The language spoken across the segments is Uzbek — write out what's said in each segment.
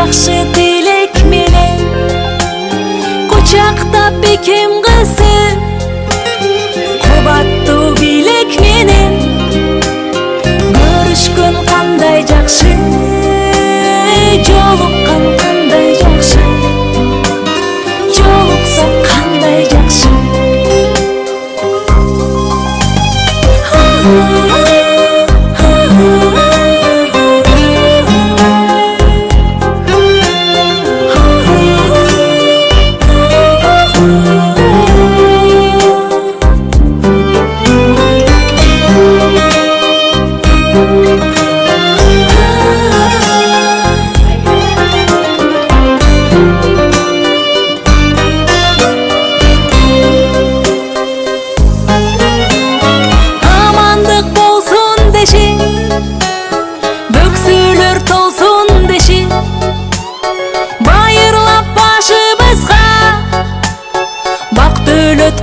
жакшы тилек менен кучактап бекем кызы кубаттуу билек менен көрүшкөн кандай жакшы жолуккан кандай жакшы жолуксак кандай жакшы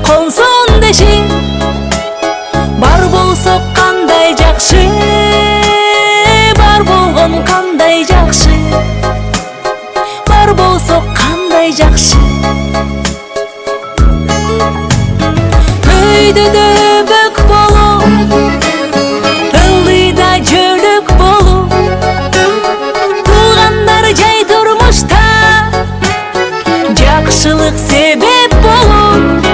консон деши бар болсок кандай жакшы бар болгон кандай жакшы бар болсок кандай жакшы өйдөдө бөк болуп ылдыйда жөлөк болуп туугандар жай турмушта жакшылык себеп болуп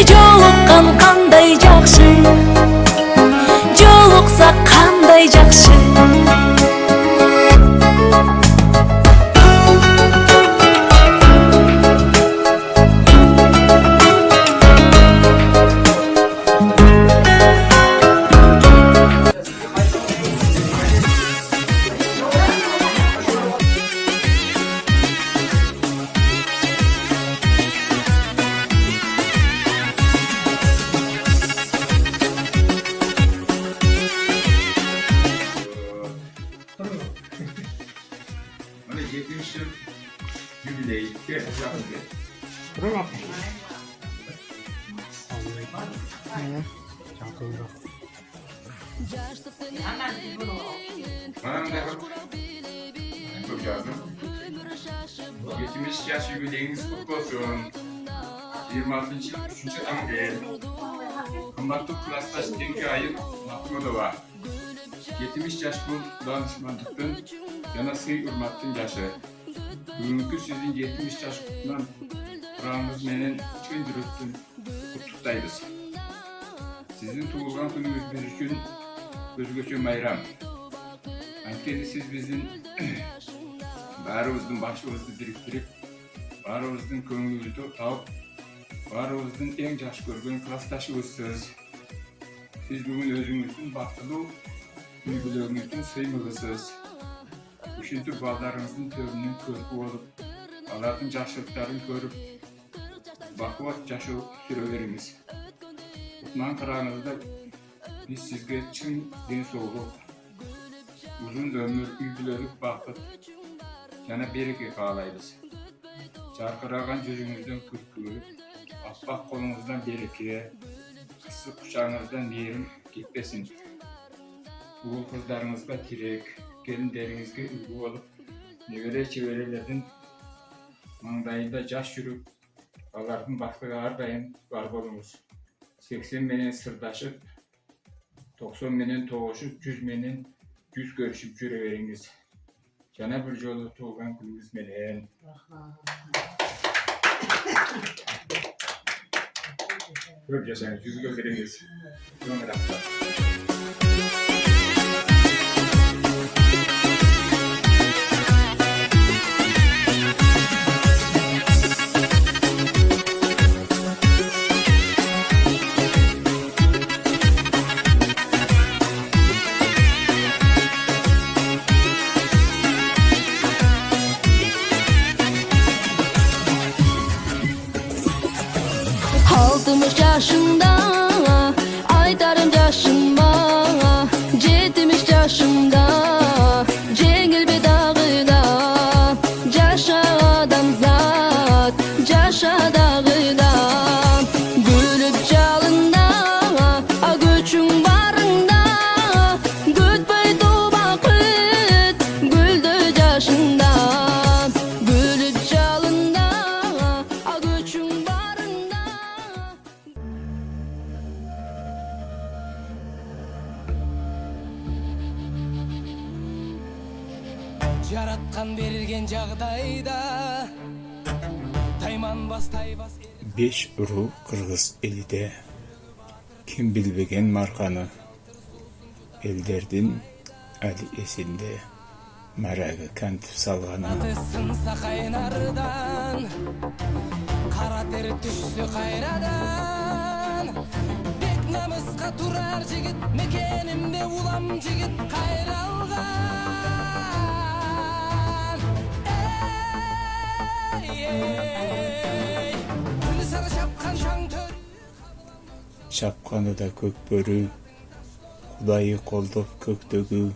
жолуккан кандай жакшы жолуксак кандай жакшы Yaş jubileyiniz kutlu olsun. 26. 3. Angel. Kımbatlı klastaş Denki Ayın Mahmudova. 70 yaş bu danışmanlıktan yana sığ urmattın yaşı. Bugünkü sizin 70 yaş kutlan Kur'an'ınız menen tüm dürüstün kutluktayız. Sizin tuğulgan gününüz biz üçün özgöçü bayram. Ankeni siz bizim barımızın başımızı biriktirip barımızın köngülünü taup barımızın en yaş görgün klastaşımızsınız. Siz bugün özünüzün baktılı ülgülerinizin sıymığısınız. Üçüncü bağlarınızın törünün körpü olup aların yaşlıklarını görüp bakıvat yaşı süreveriniz. Kutman kararınızda biz sizge çın deniz olup uzun ömür ülgülerik bakıp yana bereke kağılayız. Çarkıragan yüzünüzden kürkülüp, asbak kolunuzdan bereke, kısık kuşağınızdan yerim gitmesin. Uğul kızlarınızga tirek, gelinlerinizge ülgü olup, nevere çeverelerden mangdayında jaş yürüp, alardın baktığı ardayın var bolunuz. 80 menen sırdaşıp, 90 menen toğuşup, 100 menen yüz görüşüp jüreveriniz. Jana bir jolu tuğulgan gününüz menen. Көп жашаңыз, жүзгө береңиз. Көп рахмат. Altmış yaşında aytarım yaşıma, 70 yaşında jengil bir dağıyla, yaşa adamzat, yaşa dağıyla, gülüp çalında, göçün barında, gütbay Жараткан берген жагдайда тайманбас тайбас 5 uru Kırgız elide kim bilbegen markanı elderdin Ali esinde maragı kantip salgana сынса кайнардан кара тер түшсө кайрадан бек намыска турар жигит мекенимде улам жигит кайралган эй күлү сары шапкан шаң төр Şapkanı da kök börü Kudayı koldop köktөгü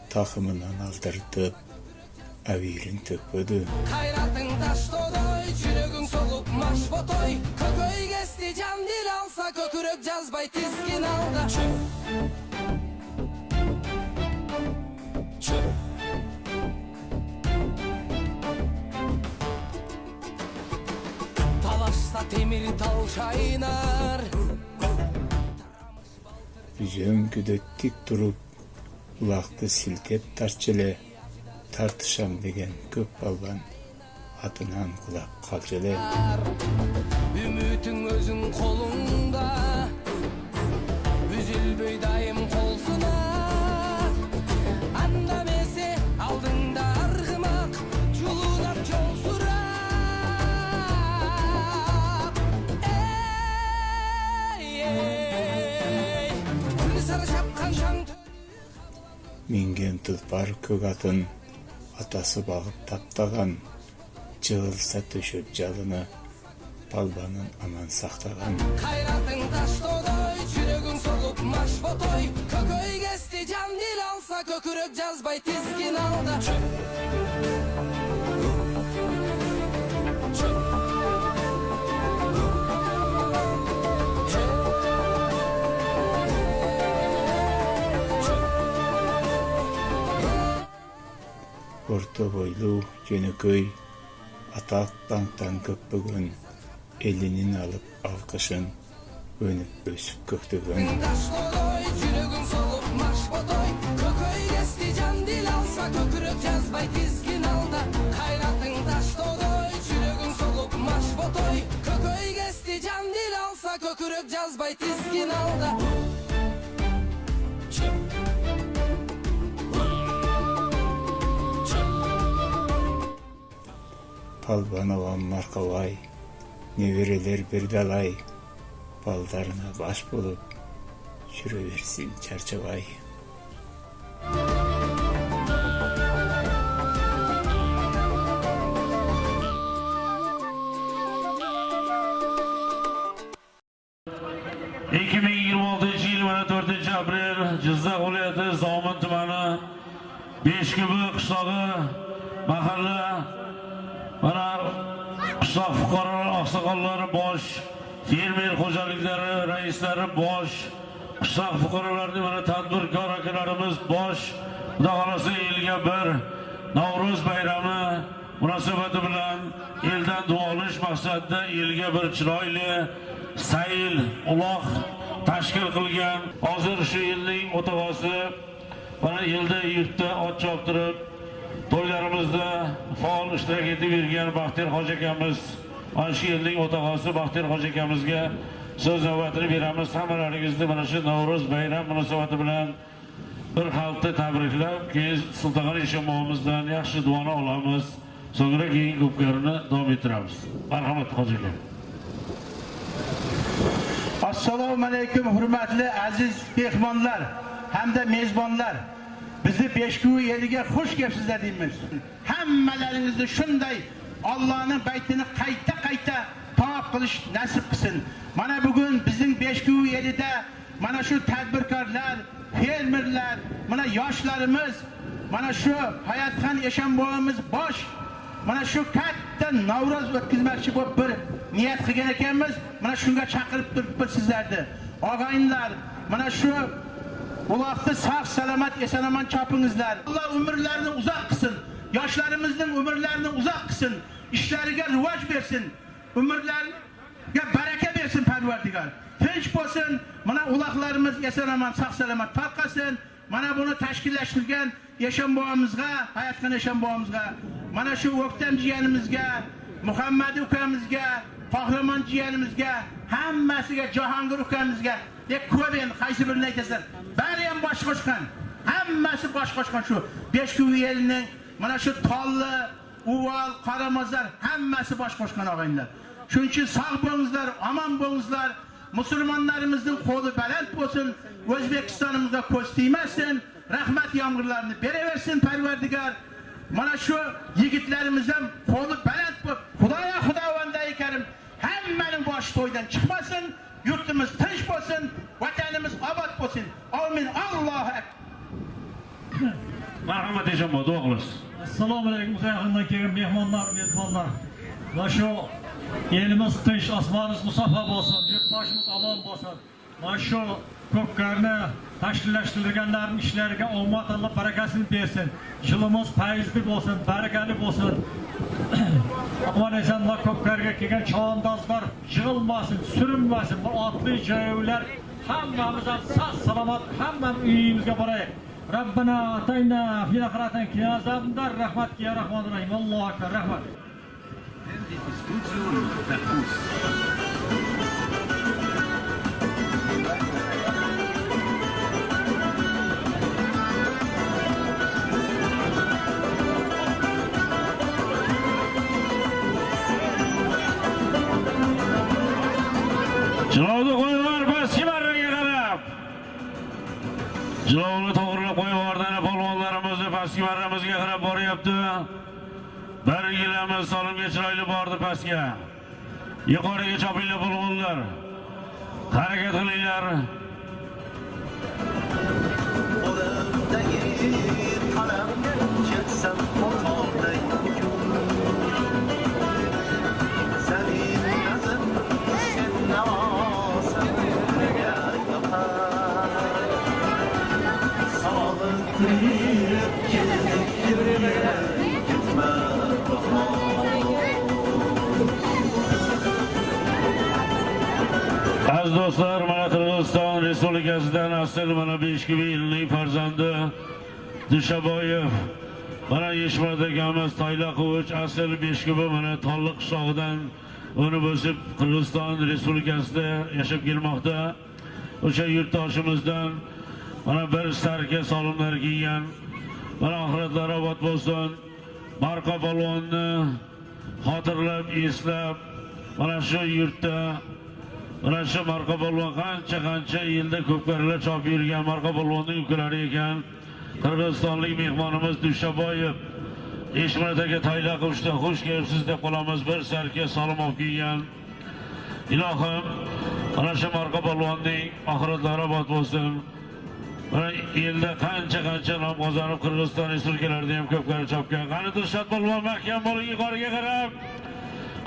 Takımından aldırtıp Avirin tökpödü Kayratың таштодой, жүрөгүң солуп маш ботой. Көкөй кести жан дил алса, көкүрөк жазбай тизгин алда. Талашса темир тал шайнар. Üzöngüde tik durup Ulaktı siltep tarçele Tartışam degen köp balban Atынан kulak kalçele Үмүтүң өзүң колуңда. Үзүлбөй дайым колсуна. Анда месе алдыңда аргымак, жулунап жол сурап. Эй, күлү сары шапкан шаң Mingen tılpar kök atın Atası bağıp taptagan Çığılsa töşöp jalını Balbanın aman saktagan Kayratың таштодой, жүрөгүң солуп маш ботой. Көкөй кести жан дил алса, көкүрөк жазбай тизгин алда. Orta boylu Jönököy Atak tanktan köpbөгөн Elinin alıp alkışın Önüp ösüp köktөгөн Таштодой, жүрөгүң солуп маш ботой. Көкөй кести жан дил алса, көкүрөк жазбай тизгин алда. Кайратың таштодой, жүрөгүң солуп маш ботой. Көкөй кести жан дил алса, көкүрөк жазбай тизгин алда. Palbanovan markavay Nevereler bir dalay Baldarına baş bulup Sürüversin çarçavay aprel Jizzax viloyati Zomin tumani Beshkubi qishlog'i mahalla mana qishloq fuqarolar oqsoqollari bosh fermer xo'jaliklari raislari bosh qishloq fuqarolarining mana tadbirkor akalarimiz bosh Xudo xolasa elga bir Navro'z bayrami munosabati bilan eldan duo olish maqsadida elga bir chiroyli sayil uloq tashkil qilgan. Hozir shu yilning o'tag'osi mana yilda yurtda ot choptirib to'ylarimizda faol ishtirok etib yurgan Baxtiyor hoji akamiz, mana shu yilning o'tag'osi Baxtiyor hoji akamizga so'z navbatini beramiz. Hammalaringizni mana shu Navro'z bayram munosabati bilan bir xalqni tabriklab, keyin Sultonxon Eshonboyimizdan yaxshi duoni olamiz. So'ngra keyin ko'pkarini davom ettiramiz. Marhamat hoji aka. Assalomu alaykum hurmatli aziz mehmonlar hamda mezbonlar. Bizni Beshkuvi eliga xush kelibsizlar deymiz. Hammalaringizni shunday Allohning baytini qayta tavof qilish nasib qilsin. Mana bugun bizning Beshkuvi elida mana shu tadbirkorlar, fermerlar, mana yoshlarimiz, mana shu Hayotxon Eshonboyimiz bosh mana shu katta Navro'z o'tkazmoqchi bo'lib bir niyat qilgan ekanmiz. Mana shunga chaqirib turibmiz sizlarni. Og'ayinlar, mana shu uloqni sog' salomat eson-omon chopingizlar. Alloh umrlarini uzoq qilsin. Yoshlarimizning umrlarini uzoq qilsin. Ishlariga rivoj bersin. Umrlariga baraka bersin Parvardigor. Tinch bo'lsin. Mana uloqlarimiz eson-omon, sog' salomat tarqasin. mana buni tashkillashtirgan Eshonboyimizga, Hayotxon Eshonboyimizga, mana shu O'ktam jiyanimizga, Muhammad ukamizga, Qahramon jiyanimizga, hammasiga, Jahongir ukamizga, ko'p endi qaysi birini aytasan, bari ham bosh qo'shgan. Hammasi bosh qo'shgan shu 5 yilning mana shu Tolli, Uval, Qaramazlar hammasi bosh qo'shgan og'aylar. Shuning uchun sog' bo'lingizlar, omon bo'lingizlar. Musulmonlarimizning qo'li baland bo'lsin, O'zbekistonimizga ko'z tegmasin, rahmat yomg'irlarini beraversin Parvardigor. Mana shu yigitlarimiz ham qo'li baland bo'lib, Xudovandai Karim hammaning boshi to'ydan chiqmasin, yurtimiz tinch bo'lsin, vatanimiz obod bo'lsin. Amin. Allohu akbar. Marhamat Eshonboy, duo qilasiz. Assalomu alaykum, yaqindan kelgan mehmonlar, mezbonlar. Va shu elimiz tinch, osmonimiz musaffo bo'lsin, yurtboshimiz omon bo'lsin. Mana shu ko'pkarni tashkillashtirganlarning ishlariga omad Alloh barakasini bersin. Yilimiz fayzli bo'lsin, barakali bo'lsin. Aman esanlar ko'pkarga kelgan chavandozlar yig'ilmasin, surinmasin. Bu otli joylar hammamizdan sog' salomat, hammamiz uyimizga boraylik. Rabbana atayna fil akhiratin kiyazamdar rahmat ya rahmanir rahim. Allohu akbar, rahmat. Jilovni qo'yvar, pastki marraga qarab. Jilovni to'g'rilab qo'yvordan polvonlarimizni pastki marramizga qarab boryapti. Bir yilamiz solimga chiroyli bordi pastga. Yuqoriga chopinglar polvonlar. Harakat qilinglar. Aziz do'stlar, mana Qirg'iziston Respublikasidan asl mana 5 yilning farzandi Dushaboyev, mana Yeshmardagamiz Toylaqovich asl 5 mana Tolli qishlog'idan o'nib o'sib Qirg'iziston Respublikasida yashab kelmoqda. O'sha yurtdoshimizdan mana bir sarka solimlar kiygan, mana oxiratlari obod bo'lsin. Marqa polvonni xotirlab, eslab, mana shu yurtda mana shu Marqa polvon qancha yilda ko'pkarlar chopib yurgan Marqa polvonning ukalari ekan. Qirg'izistonlik mehmonimiz Dushaboyev Eshmardagi Toylaqovishda xush kelibsiz deb qolamiz. Bir sarka solim olib kelgan. Ilohim, mana shu Marqa polvonning oxiratlari obod bo'lsin. Mana elda qancha nom qozonib Qirg'iziston respublikalarida ham ko'pkari chopgan. Qani Dilshod polvon mahkam bo'ling, yuqoriga qarab.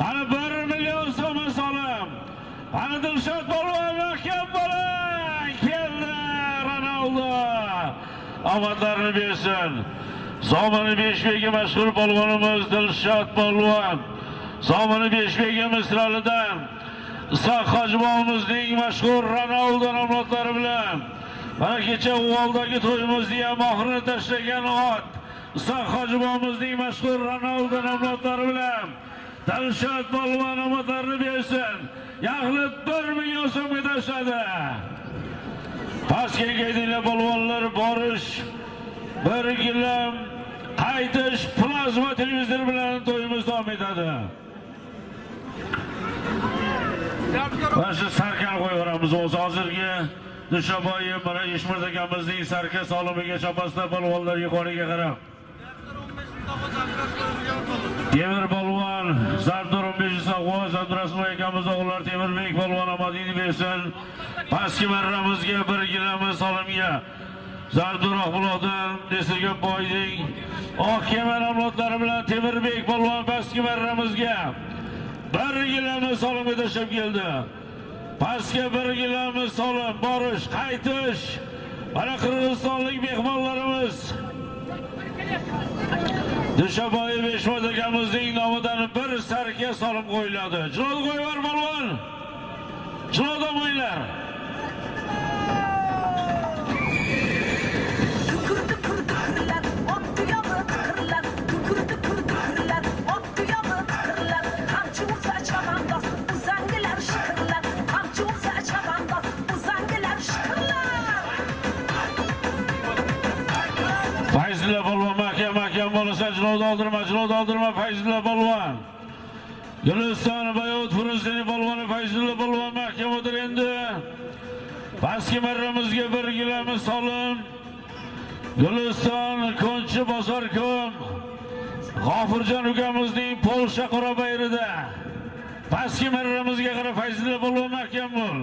Qani 1 million so'm solim. Qani Dilshod polvon mahkam bo'ling. Keldi Ronaldo. Omadlarini bersin. Zomini Beshbegi mashhur polvonimiz Dilshod polvon. Zomini Beshbegi Misralidan Isoq Hojibovimizning mashhur Ronaldo nomlari bilan mana kecha Uvaldagi to'yimizda ham oxirini tashlagan ot Isoq Hojibovimizning mashhur Ronaldo nomlari bilan Dilshod polvon omadlarini bersin. Yaxlit 1 million so'mga tashladi. Pastga kelinglar polvonlar, borish, bir gilam qaytish plazma televizor bilan to'yimiz davom etadi. Mana shu sarkani qo'yaveramiz. O'zi hozirgi Dushaboyev mana Eshmirdagamizning sarka solimiga chopasida polvonlar yuqoriga qarab. Temir polvon, Zardur 15 sog'o, Zabdurasmoy akamiz o'g'illar Temirbek polvon omadini bersin. Pastki marramizga 1 gilamiz solimga Zardur Oqbuloqdan Desirga boyning oq kemer avlodlari bilan Temirbek polvon pastki marramizga 1 gilamiz solimga tashlab keldi. Pastga 1 gilamiz solim, borish, qaytish. Mana Qirg'izistonlik mehmonlarimiz Dushaboyev Eshmirdagamizning nomidan bir sarka solim qo'yiladi. Jilod qo'yvar polvon. Jilod o'yinlar. doldurma Fayzulla polvon. Guliston Bayot Furusini polvoni Fayzulla polvon mahkamadir endi. Pastki marramizga bir gilamiz solim. Guliston Konchi bozorkom G'ofurjon ukamizning Polsha Qorabayrida. Pastki marramizga qarab Fayzulla polvon mahkam bo'l.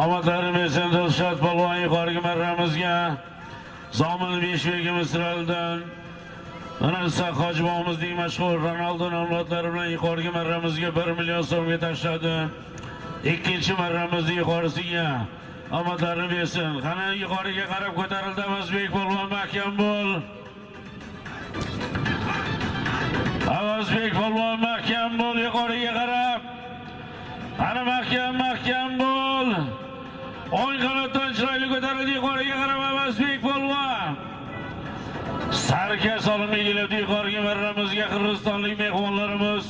Omadlarim esen Dilshod polvon yuqorgi marramizga Zomin Beshbegimiz Siraldan Anasa Hojibomizning mashhur Ronaldo nomlari bilan yuqorgi marramizga 1 million so'mga tashladi. Ikkinchi marramizning yuqorisiga omadlarim esen. Qani yuqoriga qarab ko'tarildi Avazbek polvon mahkam bo'l. Avazbek polvon mahkam bo'l yuqoriga qarab. Ana mahkam bo'l. O'ng qanotdan chiroyli ko'tarildi yuqoriga qarab Avazbek polvon. Sarka solimligida yuqoriga marramizga Qirg'izistonlik mehmonlarimiz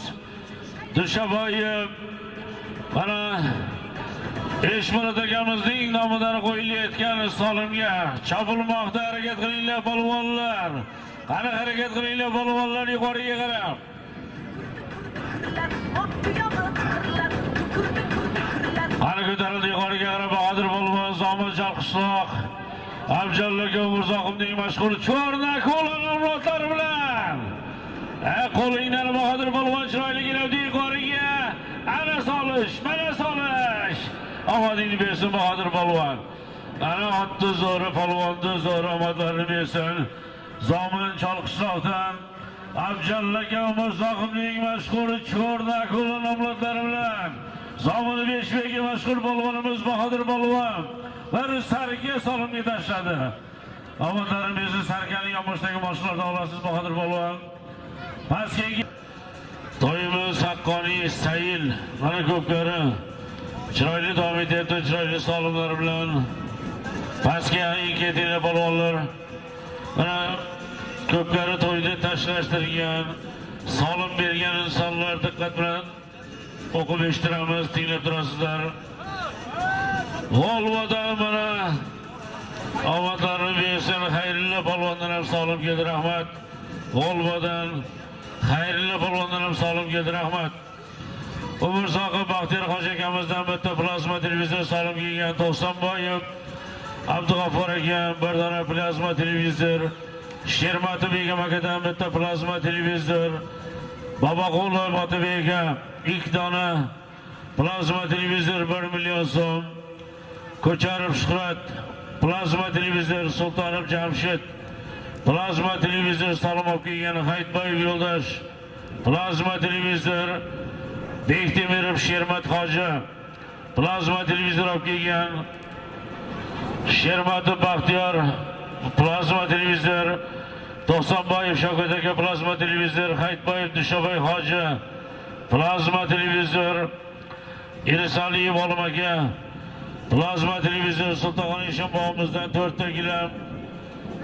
Dushaboyev mana Eshmurat akamizning nomidan qo'yilayotgan solimga chopilmoqda. Harakat qilinglar polvonlar. Qani harakat qilinglar polvonlar yuqoriga qarab. Qani ko'tarildi yuqoriga qarab Bahodir polvon Zomin Jalqishloq Abjallaka Umurzoqimning mashhur Cho'rna qo'lon nomlari bilan. Qo'lingdan Bahodir polvon chiroyligina yuqoriga. Ana solish, mana solish. Omadingni bersin Bahodir polvon. Ana otdi zo'ri polvonni zo'ri omadlarini bersin. Zomin Chalqishloqdan Abjallaka Umurzoqimning mashhur Cho'rna qo'lon nomlari bilan Zomin Beshbegi mashhur polvonimiz Bahodir polvon bir sarga solimga tashladi. Omadlaringizni sarkaning yomoshdagi mashg'ulotdan olasiz Bahodir polvon. Pastki to'yimiz haqqoniy Sayil mana ko'pkari chiroyli davom etyapti, chiroyli solimlar bilan. Pastki ikkitina polvonlar mana ko'pkari to'yda tashlashtirgan, solim bergan insonlar diqqat bilan o'qib eshittiramiz, tinglab turasizlar. G'olvadan mana omadlarini bersin Xayrilla polvondan ham solim keldi, rahmat. G'olvadan Xayrilla polvondan ham solim keldi, rahmat. Umurzoqi Baxtiyor hoji akamizdan bitta plazma televizor solim kelgan. To'xsanboyev Abdug'affor aka bir dona plazma televizor. Shermatov begim akadan bitta plazma televizor. Boboqulov Otabek aka 2 dona plazma televizor 1 million so'm. Ko'charov Shuhrat plazma televizor, Sultonov Jamshid plazma televizor solim olib kelgan. Hayitboyev Yo'ldosh plazma televizor. Bektemirov Shermat hoji plazma televizor olib kelgan. Shermatov Baxtiyor plazma televizor. To'xsanboyev Shavkat aka plazma televizor. Hayitboyev Dushaboy hoji plazma televizor. Irisaliyev Olim aka plazma televizor. Sultonxon Eshonbog'imizdan 4 ta gilam.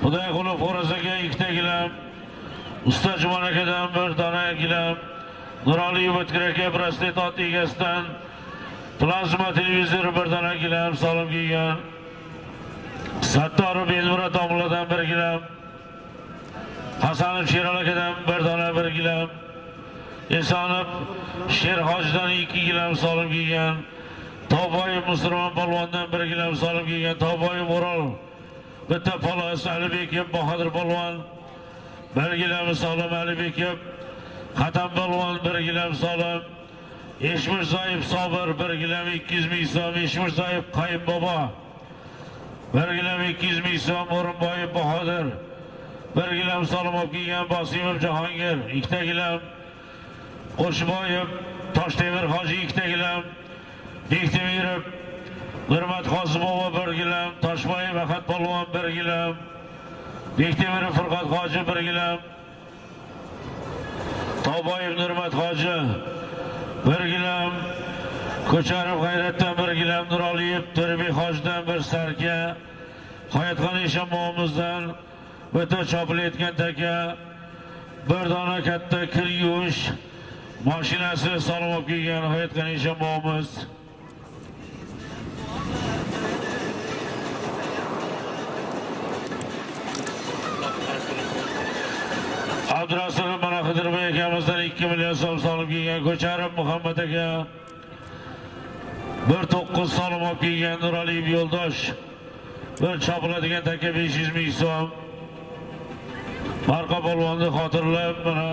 Xudoyqulov Xo'roz aka 2 ta gilam. Usta Jumon akadan 1 dona gilam. Nuraliyev O'tkir aka Braslet ot egasidan plazma televizor 1 dona gilam solim kelgan. Sattorov Elmurod domladan 1 gilam. Hasanov Sherol akadan 1 dona 1 gilam. Esonov Sherhojidan 2 gilam solim kelgan. Toboyev Musulmon polvondan 1 gilam solim kelgan. Toboyev O'rol bitta Polos Alibekov Bahodir polvon 1 gilam solim. Alibekov Xatam polvon 1 gilam solim. Eshmirzoyev Sobir 1 gilam 200 ming so'm. Eshmirzoyev Qayim bobo 1 gilam 200 ming so'm. O'rinboyev Bahodir 1 gilam solim olib kelgan. Bosimov Jahongir 2 ta gilam. Qo'shboyev Toshtemir hoji 2 ta gilam. Bektemirov Nurmat Qosimova 1 gilam. Toshboyev Ahad polvon 1 gilam. Bektemirov Furqat hoji 1 gilam. Toboyev Nurmat hoji bir gilam Ko'charib G'ayratdan bir gilam Nuraliyev, To'rabek hojidan bir sarka, Hayotxon Eshonboyimizdan o'ta chopilayotgan taka, bir dona katta kir yuvish mashinasi solib olib kelgan Hayotxon Eshonboyimiz. Abdurasul mana Qidirbek akamizdan 2 million so'm solib kelgan Ko'charib Muhammad aka, 1.9 solib olib kelgan Nuraliyev yo'ldosh, bir chopiladigan taka 500 ming so'm. Marqa polvonni xotirlab mana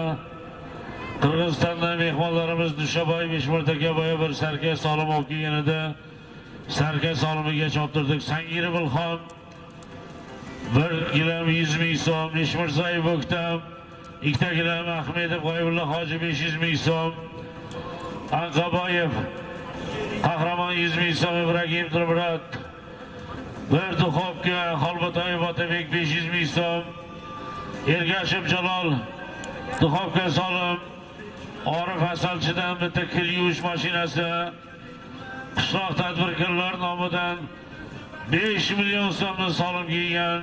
Qirg'izistondan mehmonlarimiz Dushaboy Beshmurtakaboy bir sarka solib olib kelgan edi. Sarka solimiga choptirdik. Sangiri Bilxon 1 gilam 100 ming so'm, Eshmirzayev O'ktam 2 gilam, Ahmedov G'oyibullo hoji 500 ming so'm, Anqaboyev Qahramon 100 ming so'm, Ibragim Tilmurat, bir duxovka Xolbotoyev Otabek 500 ming so'm, Ergashev Jalol duxovka solim, Orif Hasalchidan bitta kir yuvish mashinasi, qishloq tadbirkorlar nomidan 5 million so'mni solim kelgan.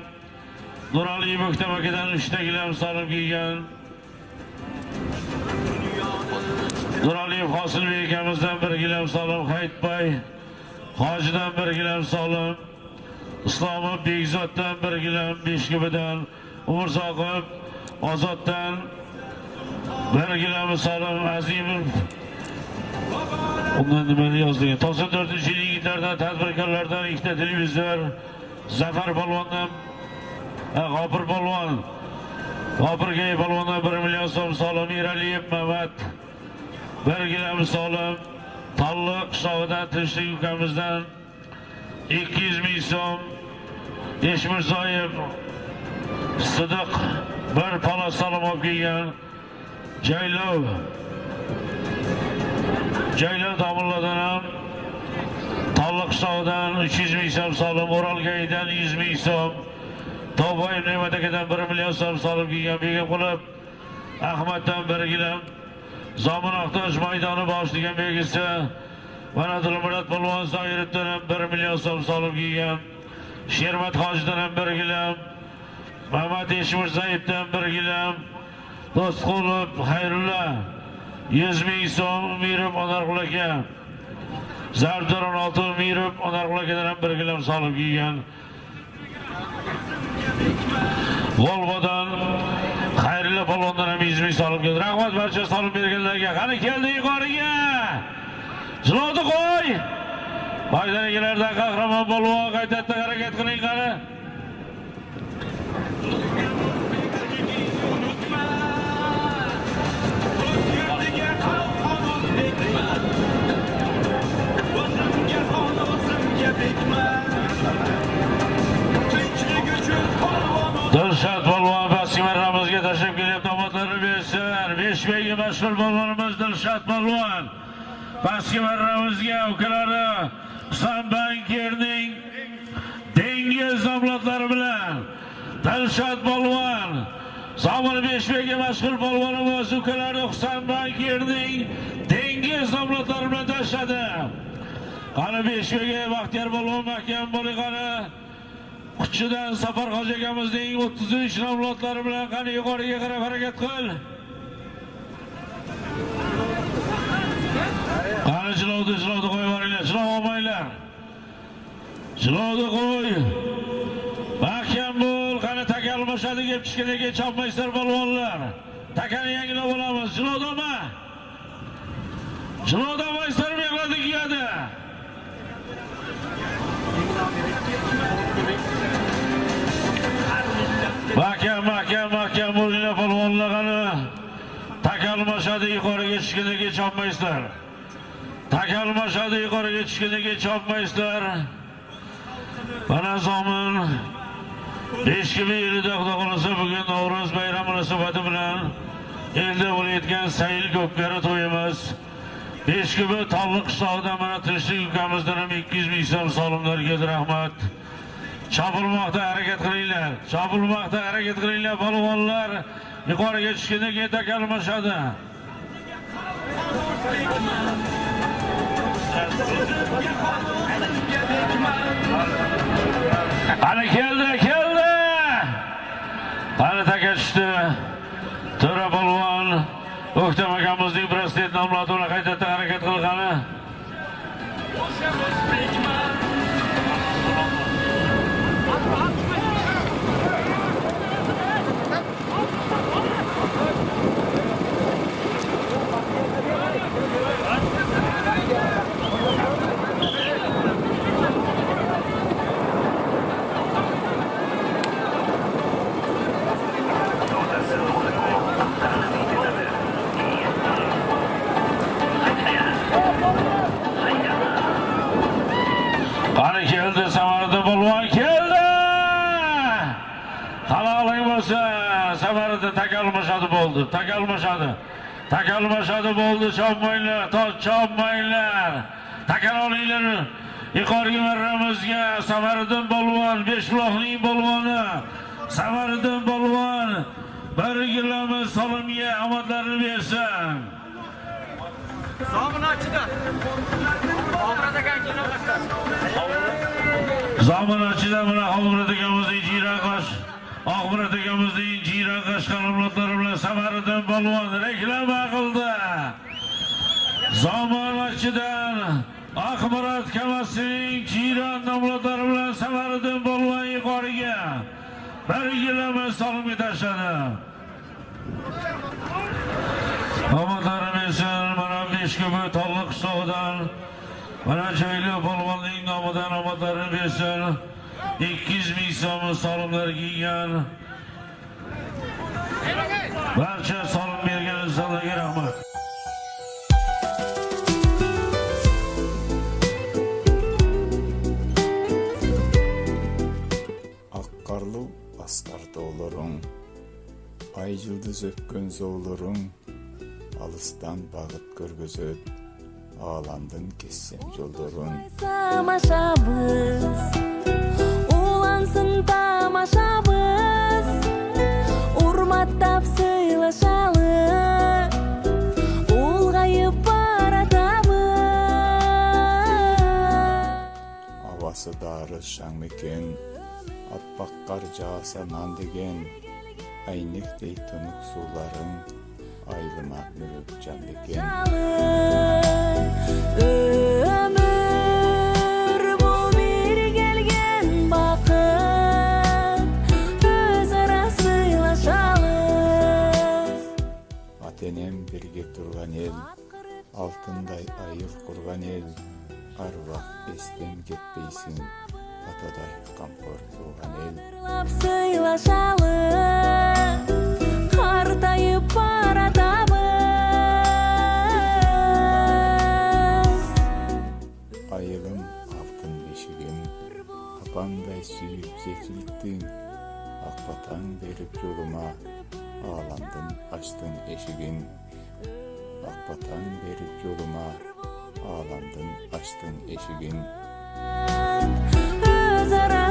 Nuraliyev O'ktam akadan 3 gilam solim kelgan. Nuraliyev Hosilbek akamizdan 1 gilam solim, Hayitboy hojidan 1 gilam solim, Islomov Bekzoddan 1 gilam, Beshkubidan Umurzoqov Ozoddan 1 gilam solim, Azimov undan nima yozdigan 94-yilliklardan tadbirkorlardan 2 televizor, Zafar polvondan G'ofir polvon, G'ofirgay polvondan 1 million so'm solim, Eraliyev Mamat 1 gilam solim, Talliq qishlog'idan Tinchlik ukamizdan 200 ming so'm, Eshmirzoyev Sidiq 1 pala solim olib kelgan. Jaylov Domuladan ham Talliq qishlog'idan 300 ming so'm solim, O'rolgaydan 100 ming so'm, Tog'boyev Ne'mat akadan 1 million so'm solib kelgan. Begimqulov Ahmaddan 1 gilam, Zomin Oqtoj maydoni boshligan begisi mana Dilmurod polvon Zoirovdan ham 1 million so'm solib kelgan. Shermat hojidan ham 1 gilam, Mamat Eshmirzayevdan 1 gilam, Do'stqulov Xayrulla 100 ming so'm, Umirov Onarqul aka, Zardoron Oltin Umirov Onarqul akadan ham 1 gilam solib kelgan. Volvodan Xayrulla polvondan ham 100 ming solib keldi. Rahmat barcha solib berganlarga. Qani keldi yuqoriga. Jilovni qo'y. Maydon egalaridan Qahramon polvon qaytadan harakat qiling qani. Dilshod polvon pastki marramizga tashrif kelib tomatlarni bersin. Beshbegi mashhur polvonimiz Dilshod polvon pastki marramizga ukalari Husan Bankirning dengiz nomlodlari bilan Dilshod polvon Zomin Beshbegi mashhur polvonimiz ukalari Husan Bankirning dengiz nomlodlari bilan tashladi. Qani Beshbegi Baxtiyor polvon mahkam bo'ling qani. Quchidan Safar hoji akamizning 33 nomlodlari bilan qani yuqoriga qarab harakat qil. Qani jilovni qo'yib yuboringlar, jilov olmanglar. Jilovni qo'y. Mahkam bo'l, qani taka almashadi deb kichkinaga chopmaysizlar polvonlar. Takani yangilab olamiz, jilovni olma. Jilovni olmaysizlar, mehnatga kiyadi. Mahkam bo'linglar polvonlar qani. Taka almashadi yuqoriga chiqiniga chopmaysizlar. Taka almashadi yuqoriga chiqiniga chopmaysizlar. Mana Zomin Beshkubi yilida Xudo xolasa bugun Navro'z bayrami munosabati bilan elda bo'layotgan sayil ko'pkari to'yimiz. Beshkubi Talliq qishlog'idan mana Tinchlik ukamizdan ham 200 ming so'm solimlarga rahmat. Chopilmoqda harakat qilinglar. Chopilmoqda harakat qilinglar polvonlar. Yuqoriga chiqganda taka almashadi. Hadi keldi. Hadi takıştı. Töre polvon. O'ktam akamizning prezident nomlatuviga qaytadan harakat qilgani. Qani keldi, Samarqand polvon keldi. Halollik bo'lsa, Samarqandda takalmashadi bo'ldi. Chopmanglar. Takal olinglar. Yuqoriga marramizga Samarqand polvon, Beshbuloqning polvoni. Samarqand polvon barigilamiz salomga omadlarini bersin. Zamonachida mana Xolmurat akamizning jiran qash qalamlari bilan Samarqand polvon reklama qildi. Zamonachidan Axmurat Kamasining jiran nomlari bilan Samarqand polvon yuqoriga barigilamiz salomga tashladi. Omadlarini bersin, mana Beshkubi Tolliq qishlog'idan mana joyli polvonning nomidan omadlarini bersin. 200 ming so'm salomlar kiygan. Barcha salom bergan insonlarga rahmat. Akkarlı astar dolurum, ay yıldız öpkün zoğlurum, alıstan bağıt görgüzüp, ağlandın kessem yoldurum. Tamaşabız, ulansın tamaşabız, urmattap sıylaşalı, ulgayıp baratabız. Havası darı şan meken, atpak kar jağsa nan degen, aynektey tunuk suların, aylıma mürüp can degen. Ömür bu bir gelgen bakıp, özara sıylaşalı. Atenem birge turgan el, altınday ayır kurgan el, arvaq estem ketpeysin, ataday kampor tuğan el. Lap sıylaşalı, hartayıp baratabız. Ayılım altın beşigim, apanday suyup zekilttin, akbatan berip yoluma, ağlandın açtın eşigin. Akbatan berip yoluma, ağlandın açtın eşigin. Özara